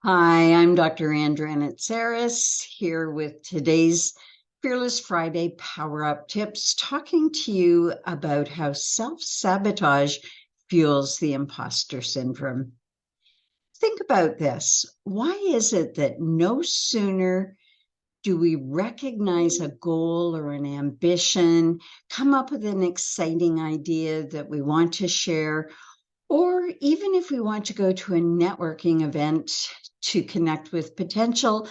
Hi, I'm Dr. Dranitsaris here with today's Fearless Friday Power Up Tips, talking to you about how self-sabotage fuels the imposter syndrome. Think about this. Why is it that no sooner do we recognize a goal or an ambition, come up with an exciting idea that we want to share, or even if we want to go to a networking event to connect with potential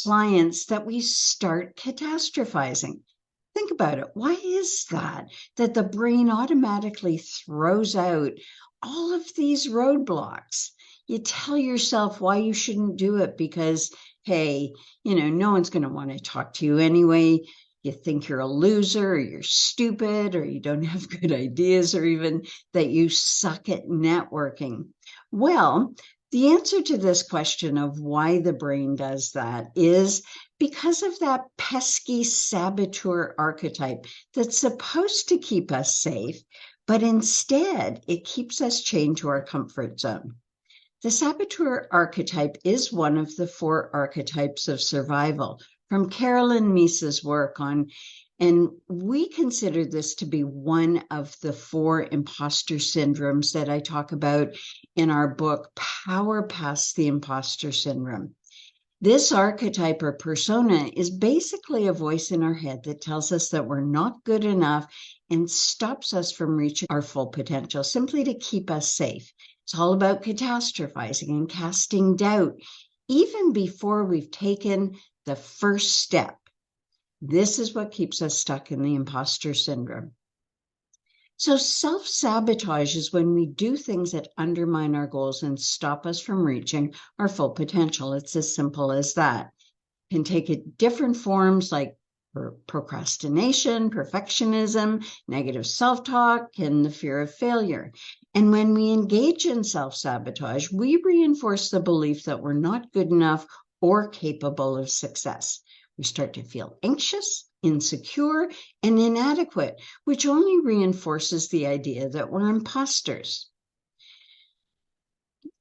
clients, that we start catastrophizing? Think about it. Why is that the brain automatically throws out all of these roadblocks? You tell yourself why you shouldn't do it because, hey, no one's going to want to talk to you anyway. You think you're a loser, or you're stupid, or you don't have good ideas, or even that you suck at networking. Well, the answer to this question of why the brain does that is because of that pesky saboteur archetype that's supposed to keep us safe, but instead it keeps us chained to our comfort zone. The saboteur archetype is one of the 4 archetypes of survival from Carolyn Myss's work on, and we consider this to be one of the 4 imposter syndromes that I talk about in our book, Past the Imposter Syndrome. This archetype or persona is basically a voice in our head that tells us that we're not good enough and stops us from reaching our full potential, simply to keep us safe. It's all about catastrophizing and casting doubt, even before we've taken the first step. This is what keeps us stuck in the imposter syndrome. So self-sabotage is when we do things that undermine our goals and stop us from reaching our full potential. It's as simple as that. It can take different forms like procrastination, perfectionism, negative self-talk, and the fear of failure. And when we engage in self-sabotage, we reinforce the belief that we're not good enough or capable of success. We start to feel anxious, insecure, and inadequate, which only reinforces the idea that we're imposters.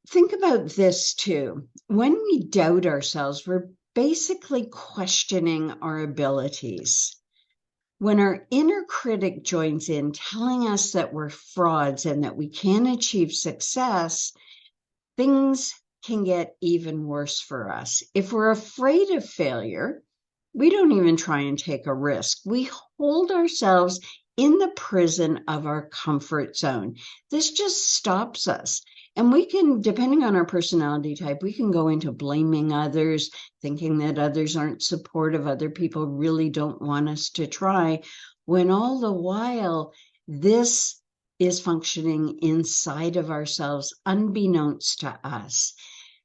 Think about this too. When we doubt ourselves, we're basically questioning our abilities. When our inner critic joins in, telling us that we're frauds and that we can't achieve success, things can get even worse for us. If we're afraid of failure, we don't even try and take a risk. We hold ourselves in the prison of our comfort zone. This just stops us. And we can, depending on our personality type, we can go into blaming others, thinking that others aren't supportive, other people really don't want us to try, when all the while this is functioning inside of ourselves, unbeknownst to us.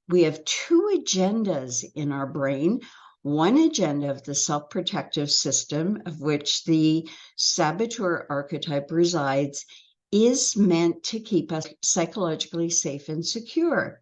We have 2 agendas in our brain. One agenda of the self-protective system, of which the saboteur archetype resides, is meant to keep us psychologically safe and secure.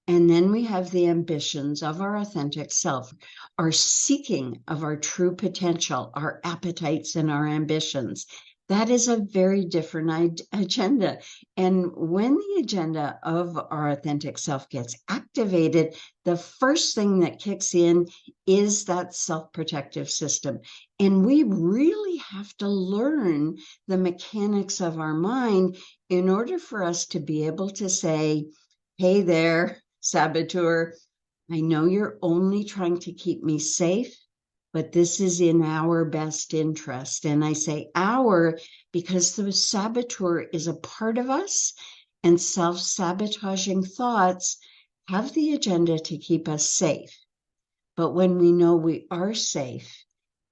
And then we have the ambitions of our authentic self, our seeking of our true potential, our appetites and our ambitions. That is a very different agenda. And when the agenda of our authentic self gets activated, the first thing that kicks in is that self-protective system. And we really have to learn the mechanics of our mind in order for us to be able to say, hey there, saboteur, I know you're only trying to keep me safe, but this is in our best interest. And I say our because the saboteur is a part of us, and self-sabotaging thoughts have the agenda to keep us safe. But when we know we are safe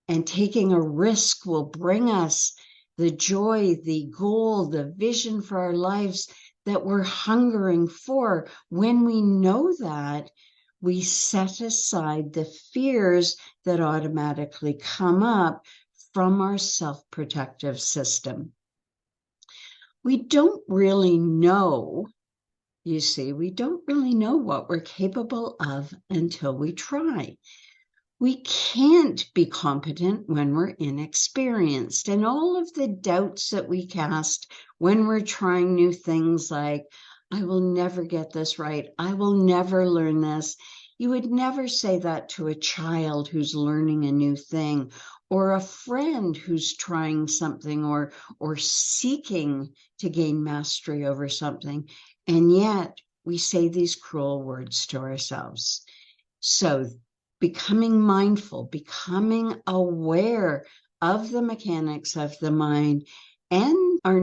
and taking a risk will bring us the joy, the goal, the vision for our lives that we're hungering for, when we know that, we set aside the fears that automatically come up from our self-protective system. We don't really know, you see, we don't really know what we're capable of until we try. We can't be competent when we're inexperienced. And all of the doubts that we cast when we're trying new things, like, I will never get this right, I will never learn this, You would never say that to a child who's learning a new thing, or a friend who's trying something or seeking to gain mastery over something. And yet we say these cruel words to ourselves. So becoming mindful, becoming aware of the mechanics of the mind and our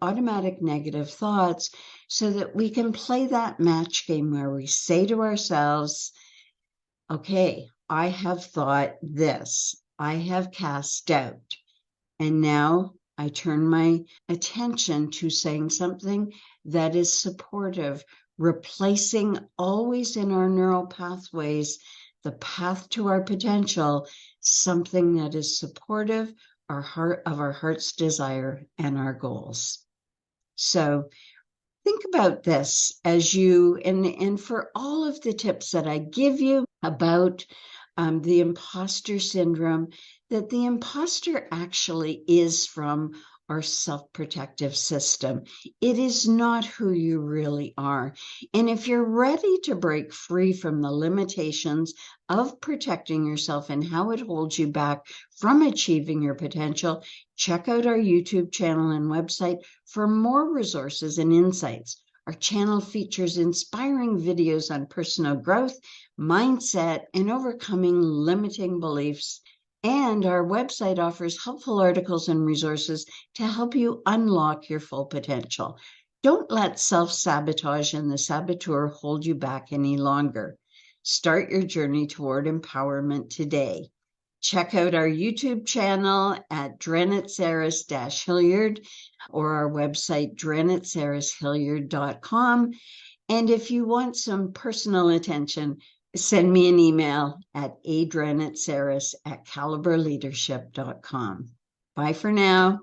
automatic negative thoughts, so that we can play that match game where we say to ourselves, okay, I have thought this, I have cast doubt, and now I turn my attention to saying something that is supportive, replacing always in our neural pathways the path to our potential, something that is supportive of our heart's desire and our goals. So think about this as you, and for all of the tips that I give you about the imposter syndrome, that the imposter actually is from our self-protective system. It is not who you really are. And if you're ready to break free from the limitations of protecting yourself and how it holds you back from achieving your potential, check out our YouTube channel and website for more resources and insights. Our channel features inspiring videos on personal growth, mindset, and overcoming limiting beliefs. And our website offers helpful articles and resources to help you unlock your full potential. Don't let self-sabotage and the saboteur hold you back any longer. Start your journey toward empowerment today. Check out our YouTube channel at Dranitsaris-Hilliard or our website, Dranitsaris-Hilliard.com. And if you want some personal attention, send me an email at adranitsaris@caliberleadership.com. Bye for now.